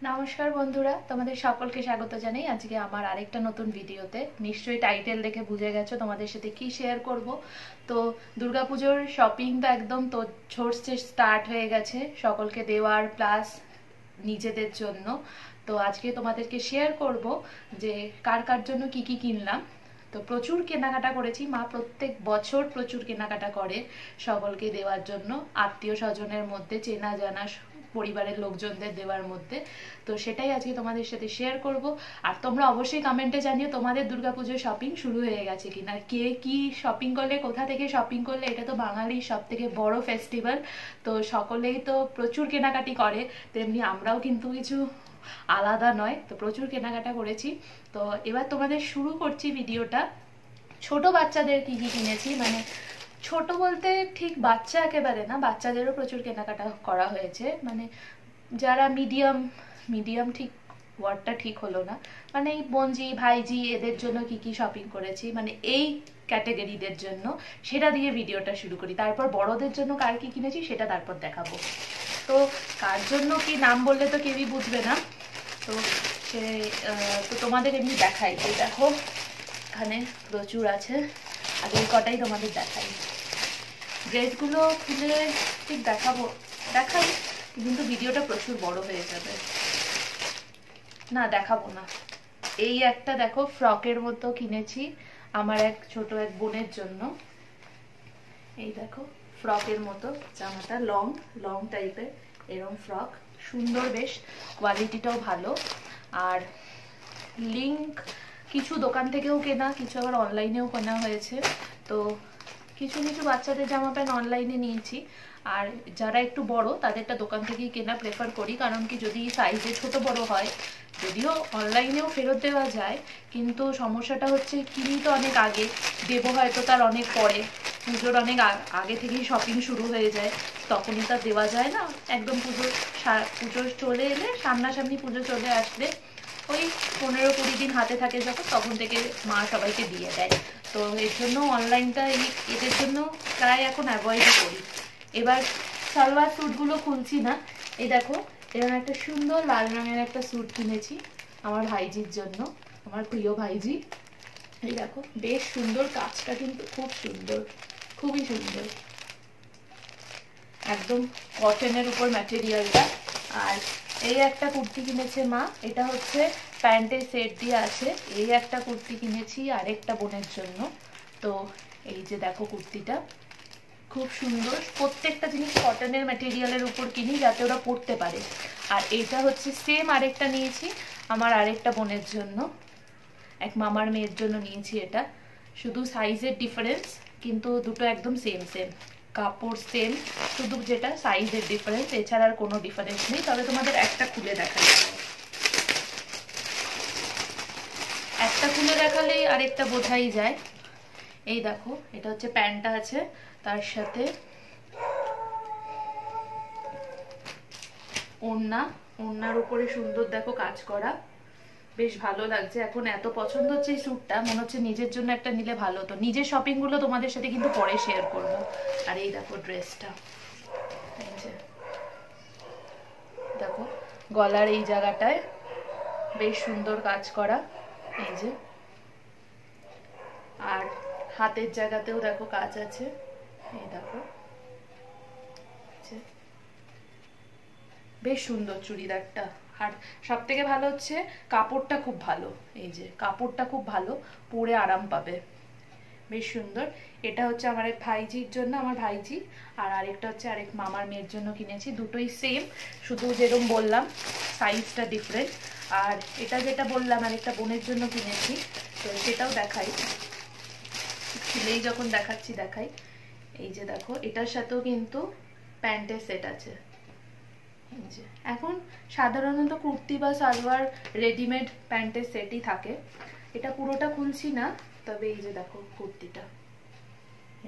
নমস্কার বন্ধুরা, তোমাদের সকলকে স্বাগত জানাই আজকে আমার আরেকটা নতুন ভিডিওতে। নিশ্চয়ই টাইটেল দেখে বুঝে গেছো তোমাদের সাথে কি শেয়ার করব। তো দুর্গাপুজোর শপিং তো একদম তো ছোটছে, স্টার্ট হয়ে গেছে সকলকে দেওয়ার প্লাস নিজেদের জন্য। তো আজকে তোমাদেরকে শেয়ার করব যে কার কার জন্য কি কি কিনলাম। তো প্রচুর কেনাকাটা করেছি, মা প্রত্যেক বছর প্রচুর কেনাকাটা করে সকলকে দেওয়ার জন্য, আত্মীয় স্বজনের মধ্যে, চেনা জানা পরিবারের লোকজনদের দেওয়ার মধ্যে। তো সেটাই আজকে তোমাদের সাথে শেয়ার করব। আর তোমরা অবশ্যই কমেন্টে জানিও তোমাদের দুর্গাপুজোর শপিং শুরু হয়ে গেছে কিনা, কে কি শপিং করলে, কোথা থেকে শপিং করলে। এটা তো বাঙালির সব থেকে বড় ফেস্টিভ্যাল, তো সকলেই তো প্রচুর কেনাকাটি করে, তেমনি আমরাও কিন্তু কিছু আলাদা নয়। তো প্রচুর কেনাকাটা করেছি। তো এবার তোমাদের শুরু করছি ভিডিওটা। ছোট বাচ্চাদের কি কি কিনেছি, মানে ছোট বলতে ঠিক বাচ্চা একেবারে না, বাচ্চাদেরও প্রচুর কেনাকাটা করা হয়েছে। মানে যারা মিডিয়াম, মিডিয়াম ঠিক ওয়ার্ডটা ঠিক হলো না, মানে এই বোনজি ভাইজি এদের জন্য কি কি শপিং করেছি, মানে এই ক্যাটাগরিদের জন্য, সেটা দিয়ে ভিডিওটা শুরু করি। তারপর বড়দের জন্য কার কি কিনেছি সেটা তারপর দেখাবো। তো কার জন্য কি নাম বললে তো কেউই বুঝবে না। তো সে তো তোমাদের এমনি দেখাই, তো দেখো এখানে প্রচুর আছে। আগে কটাই তোমাদের দেখাই। ড্রেসগুলো খুলে ঠিক দেখাই, কিন্তু ভিডিওটা প্রচুর বড় হয়ে যাবে, না দেখাবো না। এই একটা দেখো ফ্রকের মতো কিনেছি আমার ছোট এক বোনের জন্য। এই দেখো ফ্রকের মতো জামাটা, লং লং টাইপের এরকম ফ্রক, সুন্দর বেশ, কোয়ালিটিটাও ভালো। আর লিংক কিছু দোকান থেকেও কেনা, কিছু আবার অনলাইনেও কেনা হয়েছে। তো কিছু কিছু বাচ্চাদের জামা প্যান্ট অনলাইনে নিয়েছি, আর যারা একটু বড় তাদেরটা দোকান থেকেই কেনা প্রেফার করি। কারণ কি, যদি সাইজে ছোট বড় হয়, যদিও অনলাইনেও ফেরত দেওয়া যায়, কিন্তু সমস্যাটা হচ্ছে কিনি তো অনেক আগে, দেবো হয়তো তার অনেক পরে, পুজোর অনেক আগে থেকেই শপিং শুরু হয়ে যায়, তখনই তার দেওয়া যায় না। একদম পুজো চলে এলে, সামনাসামনি পুজো চলে আসলে ওই 15-20 দিন হাতে থাকে যখন, তখন থেকে মা সবাইকে দিয়ে দেয়। তো এর জন্য অনলাইনটা এদের জন্য প্রায় এখন অ্যাভয়েড করি। এবার সালোয়ার স্যুটগুলো খুলছি না। এই দেখো এরকম একটা সুন্দর লাল রঙের একটা স্যুট কিনেছি আমার ভাইজির জন্য, আমার প্রিয় ভাইজি। এই দেখো বেশ সুন্দর, কাজটা কিন্তু খুব সুন্দর, খুবই সুন্দর, একদম কটনের উপর ম্যাটেরিয়ালটা। আর এই একটা কুর্তি কিনেছে মা, এটা হচ্ছে প্যান্টের সেট দিয়ে আছে। এই একটা কুর্তি কিনেছি আরেকটা বোনের জন্য। তো এই যে দেখো কুর্তিটা খুব সুন্দর, প্রত্যেকটা জিনিস কটনের ম্যাটেরিয়ালের উপর কিনি যাতে ওরা পরতে পারে। আর এটা হচ্ছে সেম আরেকটা নিয়েছি আমার আরেকটা বোনের জন্য, এক মামার মেয়ের জন্য নিয়েছি। এটা শুধু সাইজের ডিফারেন্স, কিন্তু দুটো একদম সেম সেম, কাপড় সেম, শুধু যেটা সাইজের ডিফারেন্স, এছাড়া আর কোনো ডিফারেন্স নেই। তবে তোমাদের একটা খুলে দেখাই, একটা খুলে দেখালেই আরেকটা বোঝাই যায়। এই দেখো এটা হচ্ছে প্যান্টটা আছে, তার সাথে ওড়না, ওড়নার উপরে সুন্দর দেখো কাজ করা, বেশ ভালো লাগছে। এখন এত পছন্দ হচ্ছে এই স্যুটটা, মনে হচ্ছে নিজের জন্য একটা নিলে ভালো হতো। নিজের শপিং গুলো তোমাদের সাথে কিন্তু পরে শেয়ার করব। আর এই দেখো ড্রেসটা, দেখো গলার এই জায়গাটায় বেশ সুন্দর কাজ করা, এই যে, আর হাতের জায়গাতেও দেখো কাজ আছে, এই দেখো বেশ সুন্দর চুড়িদারটা। আর সব থেকে ভালো হচ্ছে কাপড়টা খুব ভালো, এই যে কাপড়টা খুব ভালো, পরে আরাম পাবে, বেশ সুন্দর। এটা হচ্ছে আমার এক ভাইজির জন্য, আমার ভাইজি, আর আরেকটা হচ্ছে আরেক মামার মেয়ের জন্য কিনেছি। দুটোই সেম, শুধু যেরকম বললাম সাইজটা ডিফারেন্ট। আর এটা যেটা বললাম আরেকটা বোনের জন্য কিনেছি, তো সেটাও দেখাই, খুলেই যখন দেখাচ্ছি দেখাই। এই যে দেখো এটার সাথেও কিন্তু প্যান্টের সেট আছে। এখন সাধারণত কুর্তি বা সালোয়ার রেডিমেড প্যান্টের সেটই থাকে, এটা পুরোটা খুলছি না। তবে এই যে দেখো কুর্তিটা,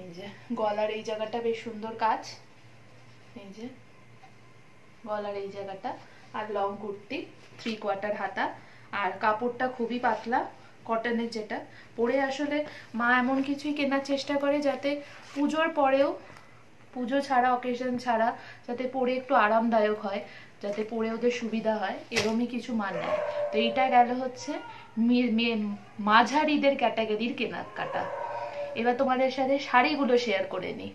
এই যে গলার এই জায়গাটা বেশ সুন্দর কাজ, এই যে গলার এই জায়গাটা, আর লং কুর্তি 3/4 হাতা, আর কাপড়টা খুবই পাতলা কটনের, যেটা পরে আসলে মা এমন কিছুই কেনার চেষ্টা করে যাতে পুজোর পরেও, পুজো ছাড়া, অকেশন ছাড়া, যাতে পরে একটু আরামদায়ক হয়। যাতে পরে ওদের সুবিধা হয়, এরমই কিছু মাল নেয়। তো এইটা গেল হচ্ছে মাঝারিদের ক্যাটাগরির কেনাকাটা। এবার তোমাদের সাথে শাড়িগুলো শেয়ার করে নিই।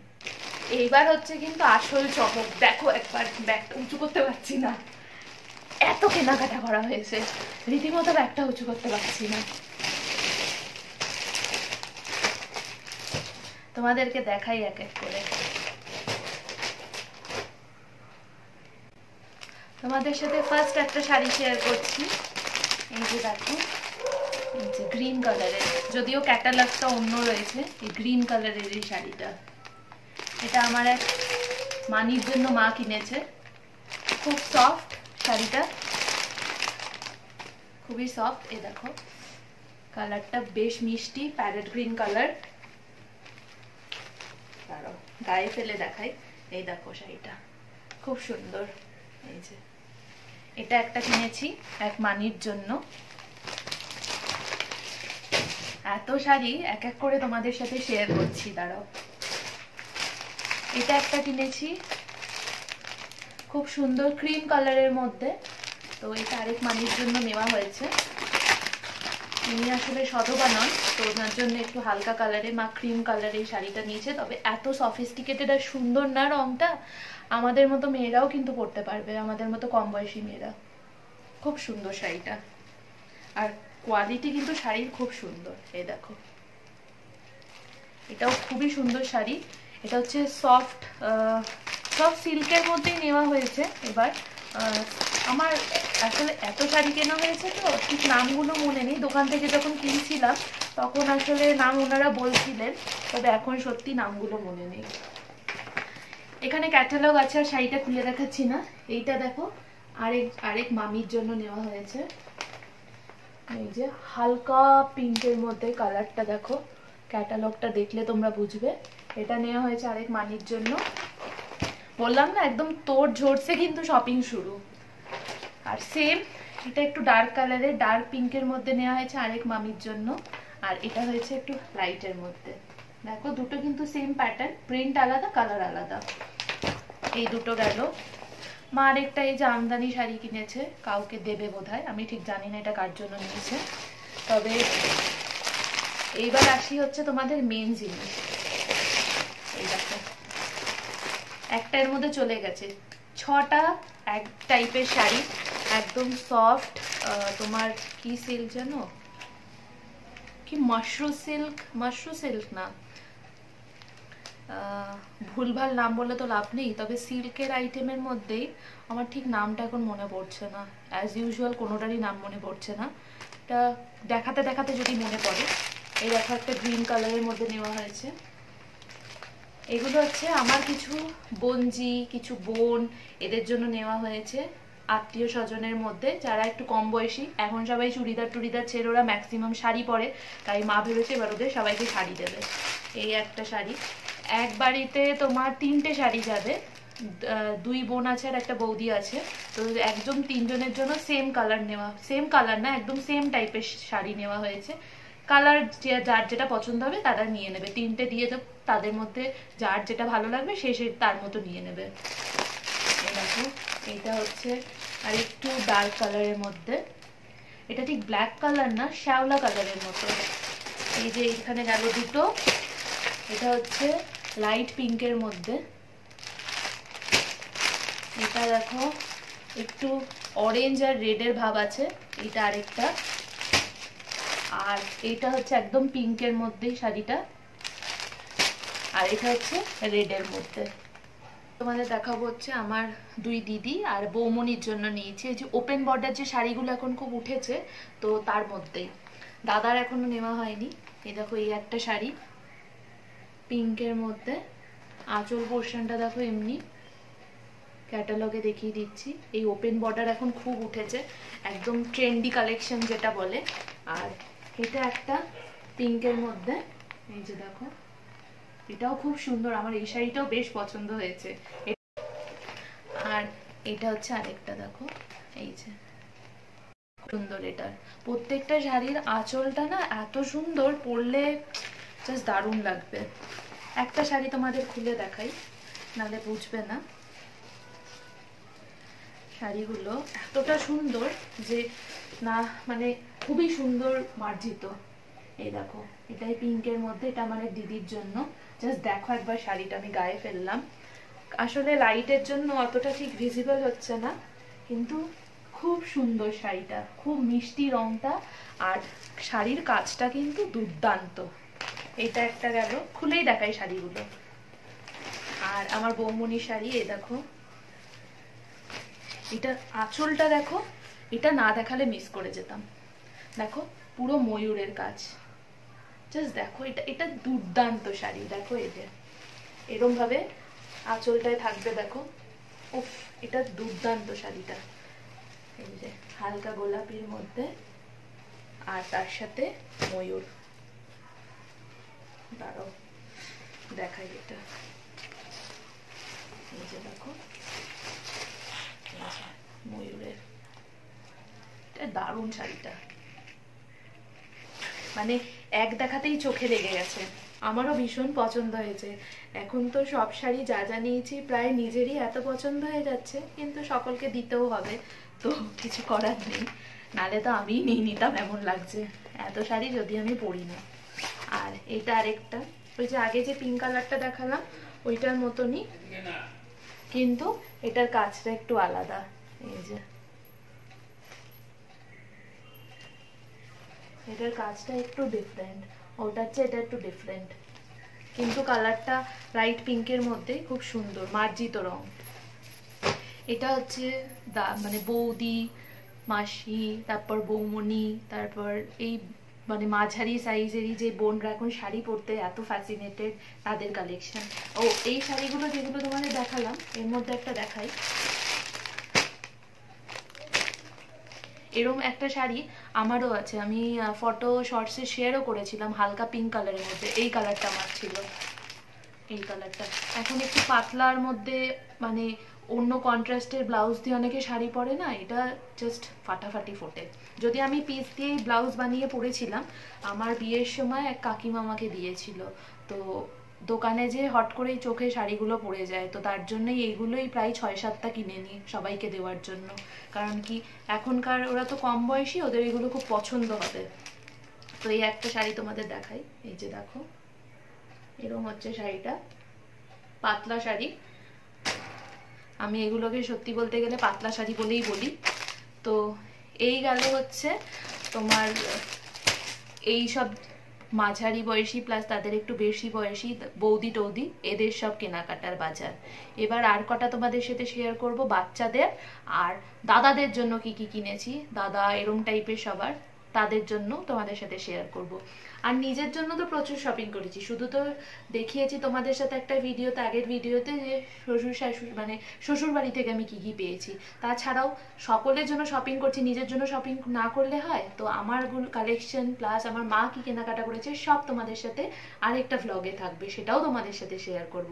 এইবার হচ্ছে কিন্তু আসল চমক। দেখো একবার, ব্যাগটা উঁচু করতে পারছি না, এত কেনাকাটা করা হয়েছে, রীতিমতো ব্যাগটা উঁচু করতে পারছি না। তোমাদেরকে দেখাই এক এক করে। তোমাদের সাথে ফার্স্ট একটা শাড়ি শেয়ার করছি। এই যে দেখো, এই যে গ্রিন কালারের, যদিও ক্যাটালগটা অন্য রয়েছে, এই গ্রিন কালারের এই শাড়িটা, এটা আমার এক মানির জন্য মা কিনেছে। খুব সফট শাড়িটা, খুবই সফট। এই দেখো কালারটা বেশ মিষ্টি, প্যারেট গ্রিন কালার। দাঁড়াও গায়ে ফেলে দেখাই। এই দেখো শাড়িটা খুব সুন্দর। এই যে এটা একটা কিনেছি এক মানির জন্য। এত শাড়ি এক এক করে তোমাদের সাথে শেয়ার করছি, দাঁড়াও। এটা একটা কিনেছি খুব সুন্দর ক্রিম কালারের মধ্যে, তো এটা আরেক মানির জন্য নেওয়া হয়েছে। তিনি আসলে সধবা নন, তো ওনার জন্য একটু হালকা কালারে, মা ক্রিম কালারে এই শাড়িটা নিয়েছে। তবে এত সফিস্টিকেটেড আর সুন্দর না রংটা, আমাদের মতো মেয়েরাও কিন্তু পরতে পারবে, আমাদের মতো কম বয়সী মেয়েরা। খুব সুন্দর শাড়িটা, আর কোয়ালিটি কিন্তু শাড়ির খুব সুন্দর। এই দেখো এটাও খুবই সুন্দর শাড়ি। এটা হচ্ছে সফট সিল্কের মধ্যেই নেওয়া হয়েছে। এবার আমার আসলে এত শাড়ি কেনা হয়েছে তো ঠিক নামগুলো মনে নেই, দোকান থেকে যখন কিনছিলাম তখন আসলে নাম ওনারা বলছিলেন, তবে এখন সত্যি নামগুলো মনে নেই। এখানে ক্যাটালগ আছে, আর শাড়িটা খুলে দেখাচ্ছি না। এইটা দেখো আরেক মামির জন্য নেওয়া হয়েছে। এই যে হালকা পিঙ্কের মধ্যে কালারটা দেখো, ক্যাটালগটা দেখলে তোমরা বুঝবে। এটা নেওয়া হয়েছে আরেক মানির জন্য। বললাম না একদম তোড় ঝড়ছে কিন্তু শপিং শুরু। আর সেম এটা একটু ডার্ক কালারের, ডার্ক পিঙ্কের মধ্যে নেওয়া হয়েছে আরেক মামির জন্য। আর এটা হয়েছে একটু লাইটের মধ্যে। দেখো দুটো কিন্তু সেম প্যাটার্ন, প্রিন্ট আলাদা, কালার আলাদা। এই দুটো গেল। মা আরেকটা এই যে আমদানি শাড়ি কিনেছে, কাউকে দেবে বোধহয়, আমি ঠিক জানি না এটা কার জন্য নিয়েছে। তবে এইবার আসি হচ্ছে তোমাদের মেন জিনিস। এই দেখো একটার মধ্যে চলে গেছে 6টা এক টাইপের শাড়ি, একদম সফট। তোমার কি সিল্ক জানো, কি মাশরু সিল্ক না, ভুলভাল নাম বলে তো লাভ নেই। তবে সিল্কের আইটেমের মধ্যেই, আমার ঠিক নামটা এখন মনে পড়ছে না, অ্যাজ ইউজুয়াল কোনোটারই নাম মনে পড়ছে না। এটা দেখাতে দেখাতে যদি মনে পড়ে। এই দেখো একটা গ্রিন কালারের মধ্যে নেওয়া হয়েছে। এগুলো হচ্ছে আমার কিছু বোনজি, কিছু বোন, এদের জন্য নেওয়া হয়েছে, আত্মীয় স্বজনের মধ্যে যারা একটু কম বয়সী। এখন সবাই চুড়িদার ছেড়ে ওরা ম্যাক্সিমাম শাড়ি পরে, তাই মা ভেবেছে এবার ওদের সবাইকে শাড়ি দেবে। এই একটা শাড়ি, এক বাড়িতে তোমার 3টে শাড়ি যাবে। 2 বোন আছে আর একটা বৌদি আছে, তো একদম 3জনের জন্য সেম কালার নেওয়া, সেম কালার না একদম সেম টাইপের শাড়ি নেওয়া হয়েছে। কালার যার যেটা পছন্দ হবে তারা নিয়ে নেবে, 3টে দিয়ে দেব, তাদের মধ্যে যার যেটা ভালো লাগবে সে তার মতো নিয়ে নেবে। এই দেখো এইটা হচ্ছে আর একটু ডার্ক কালারের মধ্যে, এটা ঠিক ব্ল্যাক কালার না, শ্যাওলা কালারের মতো। এই যে এখানে গেল দুটো। এটা হচ্ছে লাইট পিঙ্কের মধ্যে। এটা দেখো একটু অরেঞ্জ আর রেডের ভাব আছে, এটা আরেকটা। আর এটা হচ্ছে একদম পিঙ্কের মধ্যেই শাড়িটা, আর এটা হচ্ছে রেডের মধ্যে। তোমাদের দেখাবো হচ্ছে আমার 2 দিদি আর বৌমনির জন্য নিয়েছি। এই যে ওপেন বর্ডার যে শাড়িগুলো এখন খুব উঠেছে, তো তার মধ্যেই। দাদার এখনো নেওয়া হয়নি। এই দেখো এই একটা শাড়ি পিঙ্কের মধ্যে, আঁচল পোর্শনটা দেখো এমনি, ক্যাটালগে দেখিয়ে দিচ্ছি। এই ওপেন বর্ডার এখন খুব উঠেছে, একদম ট্রেন্ডি কালেকশন যেটা বলে। আর এটা একটা পিঙ্কের মধ্যে, এই যে দেখো এটাও খুব সুন্দর, আমার এই শাড়িটাও বেশ পছন্দ হয়েছে। আর এটা হচ্ছে আরেকটা, দেখো এই যে সুন্দর। এটার প্রত্যেকটা শাড়ির আঁচলটা না এত সুন্দর, পরলে জাস্ট দারুণ লাগবে। একটা শাড়ি তোমাদের খুলে দেখাই, নাহলে বুঝবে না। শাড়িগুলো এতটা সুন্দর যে না মানে খুবই সুন্দর মার্জিত। এই দেখো, এটাই পিঙ্কের মধ্যে, এটা আমার দিদির জন্য। জাস্ট দেখো একবার শাড়িটা আমি গায়ে ফেললাম। আসলে লাইটের জন্য অতটা ঠিক ভিজিবল হচ্ছে না, কিন্তু খুব সুন্দর শাড়িটা, খুব মিষ্টি রংটা, আর শাড়ির কাজটা কিন্তু দুর্দান্ত। এটা একটা গেল, খুলেই দেখাই শাড়িগুলো। আর আমার বৌমনির শাড়ি, এই দেখো, এটা আঁচলটা দেখো, এটা না দেখালে মিস করে যেতাম। দেখো পুরো ময়ূরের কাজ, জাস্ট দেখো, এটা এটা দুর্দান্ত শাড়ি। দেখো এই যে এরকম ভাবে আঁচলটায় থাকবে, দেখো, উফ, এটা দুর্দান্ত শাড়িটা। এই যে হালকা গোলাপির মধ্যে, আর তার সাথে ময়ূর। দাঁড়াও দেখাই, এটা এই যে দেখো, ময়ূরের, এটা দারুণ শাড়িটা, মানে এক দেখাতেই চোখে লেগে গেছে। আমারও ভীষণ পছন্দ হয়েছে। এখন তো সব শাড়ি যা যা নিয়েছি প্রায় নিজেরই এত পছন্দ হয়ে যাচ্ছে, কিন্তু সকলকে দিতেও হবে, তো কিছু করার নেই, নালে তো আমিই নিয়ে নিতাম এমন লাগছে। এত শাড়ি যদি আমি পরি না। আর এটা আরেকটা, ওই যে আগে যে পিঙ্ক কালারটা দেখালাম ওইটার মতনই, কিন্তু এটার কাজটা একটু আলাদা। এই যে এটার কাজটা একটু ডিফারেন্ট, ওটার চেয়ে এটা একটু ডিফারেন্ট, কিন্তু কালারটা লাইট পিঙ্কের মধ্যে খুব সুন্দর মার্জিত রং। এটা হচ্ছে মানে বৌদি, মাসি, তারপর বৌমনি, তারপর এই মানে মাঝারি সাইজেরই যে বোনরা এখন শাড়ি পরতে এত ফ্যাসিনেটেড, তাদের কালেকশন। ও এই শাড়িগুলো যেগুলো তোমাদের দেখালাম, এর মধ্যে একটা দেখাই। এরকম একটা শাড়ি আমারও আছে, আমি ফটো শর্টসে শেয়ারও করেছিলাম, হালকা পিঙ্ক কালারের মধ্যে। এই কালারটা আমার ছিল, এই কালারটা। এখন একটু পাতলার মধ্যে, মানে অন্য কন্ট্রাস্টের ব্লাউজ দিয়ে অনেকে শাড়ি পরে না, এটা জাস্ট ফাটাফাটি ফোটে। যদি আমি পিস দিয়েই ব্লাউজ বানিয়ে পরেছিলাম, আমার বিয়ের সময় এক কাকিমা আমাকে দিয়েছিল, তো দোকানে যে হট করেই চোখে শাড়িগুলো পরে যায়, তো তার জন্যই এইগুলোই প্রায় 6-7টা কিনে নিই সবাইকে দেওয়ার জন্য। কারণ কি এখনকার ওরা তো কম বয়সী, ওদের এগুলো খুব পছন্দ হবে। তো এই একটা শাড়ি তোমাদের দেখাই, এই যে দেখো, এরকম হচ্ছে শাড়িটা, পাতলা শাড়ি। আমি এগুলোকে সত্যি বলতে গেলে পাতলা শাড়ি বলেই বলি। তো এই গেল হচ্ছে তোমার এই সব মাঝারি বয়সী প্লাস তাদের একটু বেশি বয়সী বৌদি টৌদি, এদের সব কেনাকাটার বাজার। এবার আর কটা তোমাদের সাথে শেয়ার করব বাচ্চাদের আর দাদাদের জন্য কি কি কিনেছি, দাদা এরম টাইপের সবার, তাদের জন্য তোমাদের সাথে শেয়ার করব। আর নিজের জন্য তো প্রচুর শপিং করেছি, শুধু তো দেখিয়েছি তোমাদের সাথে একটা ভিডিওতে, আগের ভিডিওতে, যে শ্বশুর শাশুড়ি মানে শ্বশুর বাড়ি থেকে আমি কি কি পেয়েছি। তাছাড়াও সকলের জন্য শপিং করছি, নিজের জন্য শপিং না করলে হয়? তো আমার কালেকশন প্লাস আমার মা কি কেনাকাটা করেছে সব তোমাদের সাথে আরেকটা ভ্লগে থাকবে, সেটাও তোমাদের সাথে শেয়ার করব।